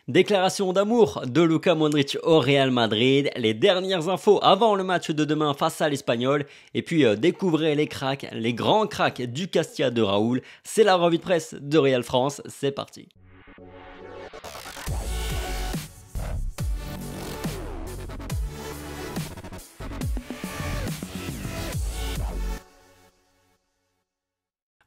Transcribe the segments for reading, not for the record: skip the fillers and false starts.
Déclaration d'amour de Luka Modric au Real Madrid, les dernières infos avant le match de demain face à l'Espagnol, et puis découvrez les cracks, les grands cracks du Castilla de Raúl. C'est la revue de presse de Real France, c'est parti.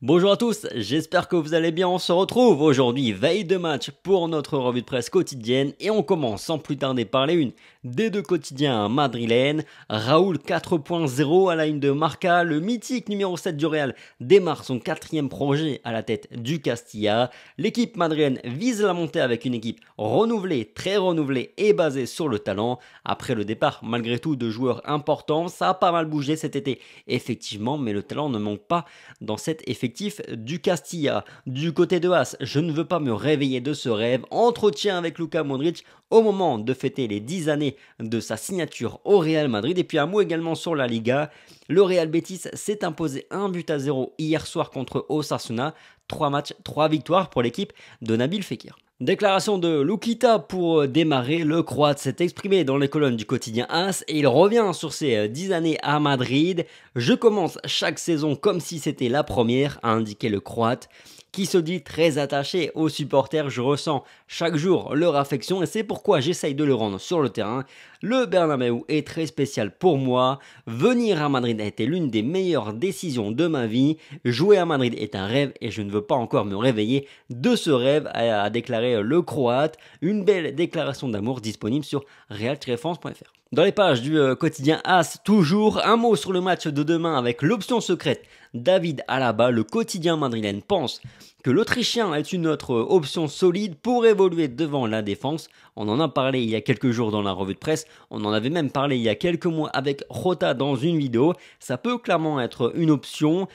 Bonjour à tous, j'espère que vous allez bien, on se retrouve aujourd'hui veille de match pour notre revue de presse quotidienne et on commence sans plus tarder par les unes des deux quotidiens madrilènes. Raúl 4.0 à la une de Marca, le mythique numéro 7 du Real démarre son 4e projet à la tête du Castilla. L'équipe madrilène vise la montée avec une équipe renouvelée, très renouvelée et basée sur le talent. Après le départ malgré tout de joueurs importants, ça a pas mal bougé cet été effectivement, mais le talent ne manque pas dans cet effectif du Castilla. Du côté de As, je ne veux pas me réveiller de ce rêve. Entretien avec Luka Modric au moment de fêter les 10 années de sa signature au Real Madrid. Et puis un mot également sur la Liga. Le Real Betis s'est imposé 1-0 hier soir contre Osasuna. 3 matchs, 3 victoires pour l'équipe de Nabil Fekir. Déclaration de Lukita pour démarrer, le Croate s'est exprimé dans les colonnes du quotidien AS et il revient sur ses 10 années à Madrid. Je commence chaque saison comme si c'était la première, a indiqué le Croate, qui se dit très attaché aux supporters. Je ressens chaque jour leur affection et c'est pourquoi j'essaye de le rendre sur le terrain. Le Bernabéu est très spécial pour moi. Venir à Madrid a été l'une des meilleures décisions de ma vie. Jouer à Madrid est un rêve et je ne veux pas encore me réveiller de ce rêve, a déclaré le Croate. Une belle déclaration d'amour disponible sur real-france.fr. Dans les pages du quotidien AS, toujours un mot sur le match de demain avec l'option secrète David Alaba. Le quotidien madrilène pense que l'Autrichien est une autre option solide pour évoluer devant la défense. On en a parlé il y a quelques jours dans la revue de presse, on en avait même parlé il y a quelques mois avec Jota dans une vidéo. Ça peut clairement être une option.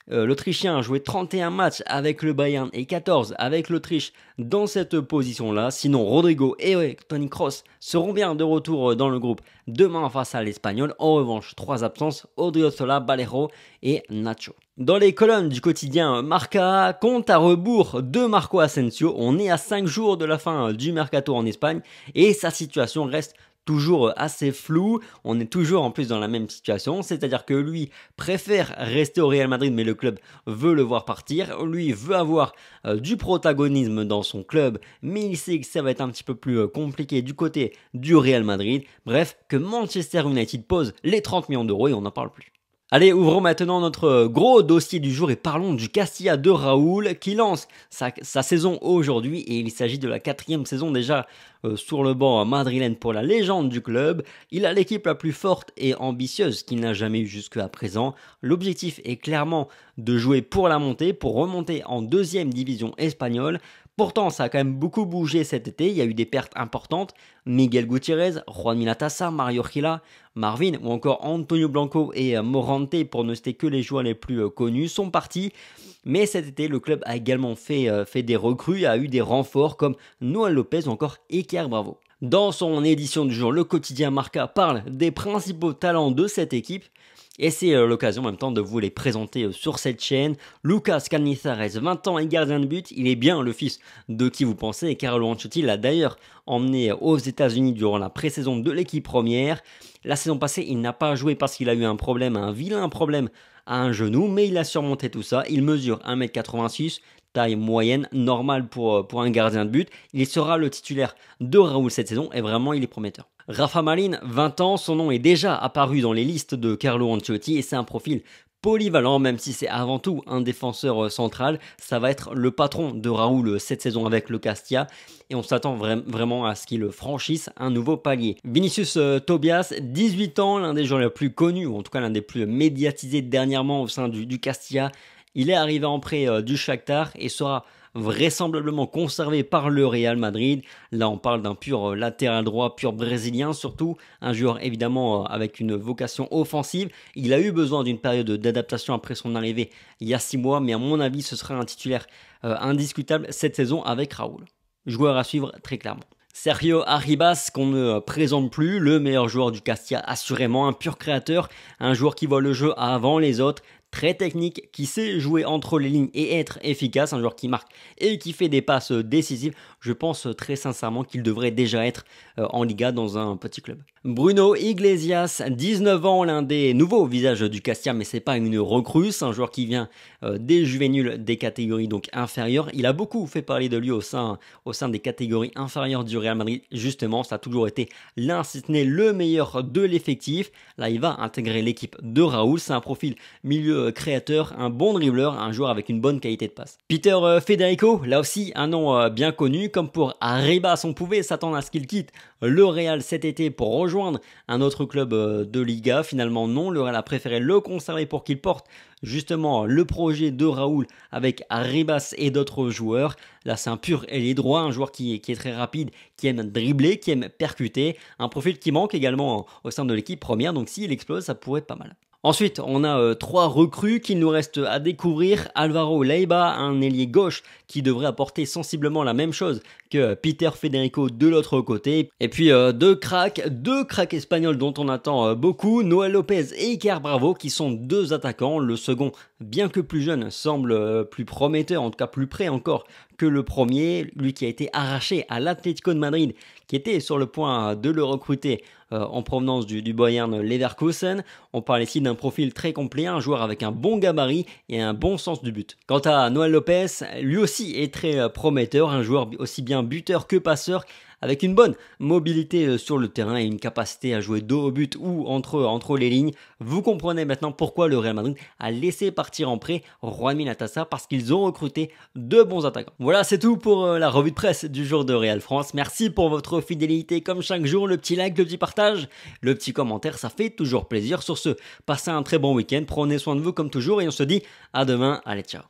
L'Autrichien a joué 31 matchs avec le Bayern et 14 avec l'Autriche dans cette position-là. Sinon, Rodrigo et Toni Kroos seront bien de retour dans le groupe demain face à l'Espagnol. En revanche, 3 absences, Odriozola, Balero et Nacho. Dans les colonnes du quotidien Marca, compte à rebours de Marco Asensio. On est à 5 jours de la fin du mercato en Espagne et sa situation reste toujours assez flou. On est toujours en plus dans la même situation, c'est-à-dire que lui préfère rester au Real Madrid mais le club veut le voir partir. Lui veut avoir du protagonisme dans son club mais il sait que ça va être un petit peu plus compliqué du côté du Real Madrid. Bref, que Manchester United pose les 30 millions d'euros et on n'en parle plus. Allez, ouvrons maintenant notre gros dossier du jour et parlons du Castilla de Raúl qui lance sa saison aujourd'hui et il s'agit de la 4e saison déjà sur le banc madrilène pour la légende du club. Il a l'équipe la plus forte et ambitieuse qu'il n'a jamais eue jusqu'à présent. L'objectif est clairement de jouer pour la montée, pour remonter en 2e division espagnole. Pourtant, ça a quand même beaucoup bougé cet été, il y a eu des pertes importantes. Miguel Gutiérrez, Juan Minatassa, Mario Gila, Marvin ou encore Antonio Blanco et Morante, pour ne citer que les joueurs les plus connus, sont partis. Mais cet été, le club a également fait des recrues, a eu des renforts comme Noel Lopez ou encore Iker Bravo. Dans son édition du jour, le quotidien Marca parle des principaux talents de cette équipe. Et c'est l'occasion en même temps de vous les présenter sur cette chaîne. Lucas Canizares, 20 ans et gardien de but, il est bien le fils de qui vous pensez. Et Carlo Ancelotti l'a d'ailleurs emmené aux États-Unis durant la pré-saison de l'équipe première. La saison passée, il n'a pas joué parce qu'il a eu un problème, un vilain problème à un genou, mais il a surmonté tout ça. Il mesure 1m86, taille moyenne, normale pour un gardien de but. Il sera le titulaire de Raúl cette saison et vraiment il est prometteur. Rafa Marín, 20 ans, son nom est déjà apparu dans les listes de Carlo Ancelotti et c'est un profil polyvalent, même si c'est avant tout un défenseur central. Ça va être le patron de Raúl cette saison avec le Castilla et on s'attend vraiment à ce qu'il franchisse un nouveau palier. Vinicius Tobias, 18 ans, l'un des joueurs les plus connus, ou en tout cas l'un des plus médiatisés dernièrement au sein du Castilla. Il est arrivé en prêt du Shakhtar et sera vraisemblablement conservé par le Real Madrid. Là on parle d'un pur latéral droit, pur brésilien surtout, un joueur évidemment avec une vocation offensive. Il a eu besoin d'une période d'adaptation après son arrivée il y a 6 mois, mais à mon avis ce sera un titulaire indiscutable cette saison avec Raúl. Joueur à suivre très clairement. Sergio Arribas, qu'on ne présente plus, le meilleur joueur du Castilla, assurément un pur créateur, un joueur qui voit le jeu avant les autres, très technique, qui sait jouer entre les lignes et être efficace, un joueur qui marque et qui fait des passes décisives. Je pense très sincèrement qu'il devrait déjà être en Liga dans un petit club. Bruno Iglesias, 19 ans, l'un des nouveaux visages du Castilla, mais c'est pas une recrue, c'est un joueur qui vient des juvéniles des catégories donc inférieures. Il a beaucoup fait parler de lui au sein des catégories inférieures du Real Madrid. Justement, ça a toujours été l'un, si ce n'est le meilleur de l'effectif. Là, il va intégrer l'équipe de Raúl. C'est un profil milieu créateur, un bon dribbleur, un joueur avec une bonne qualité de passe. Peter Federico, là aussi un nom bien connu. Comme pour Arribas, on pouvait s'attendre à ce qu'il quitte le Real cet été pour rejoindre un autre club de Liga. Finalement, non. Le Real a préféré le conserver pour qu'il porte justement le projet de Raúl avec Arribas et d'autres joueurs. Là, c'est un pur ailier droit, un joueur qui est très rapide, qui aime dribbler, qui aime percuter. Un profil qui manque également au sein de l'équipe première. Donc, s'il explose, ça pourrait être pas mal. Ensuite, on a 3 recrues qu'il nous reste à découvrir. Alvaro Leiva, un ailier gauche qui devrait apporter sensiblement la même chose que Peter Federico de l'autre côté. Et puis deux cracks espagnols dont on attend beaucoup, Noel Lopez et Iker Bravo, qui sont 2 attaquants. Le second, bien que plus jeune, semble plus prometteur, en tout cas plus près encore que le premier, lui qui a été arraché à l'Atlético de Madrid, qui était sur le point de le recruter en provenance du Bayern Leverkusen. On parle ici d'un profil très complet, un joueur avec un bon gabarit et un bon sens du but. Quant à Noel Lopez, lui aussi est très prometteur, un joueur aussi bien buteur que passeur, avec une bonne mobilité sur le terrain et une capacité à jouer dos au but ou entre les lignes. Vous comprenez maintenant pourquoi le Real Madrid a laissé partir en prêt Juan Minatassa, parce qu'ils ont recruté 2 bons attaquants. Voilà, c'est tout pour la revue de presse du jour de Real France. Merci pour votre fidélité comme chaque jour, le petit like, le petit partage, le petit commentaire, ça fait toujours plaisir. Sur ce, passez un très bon week-end, prenez soin de vous comme toujours et on se dit à demain. Allez, ciao.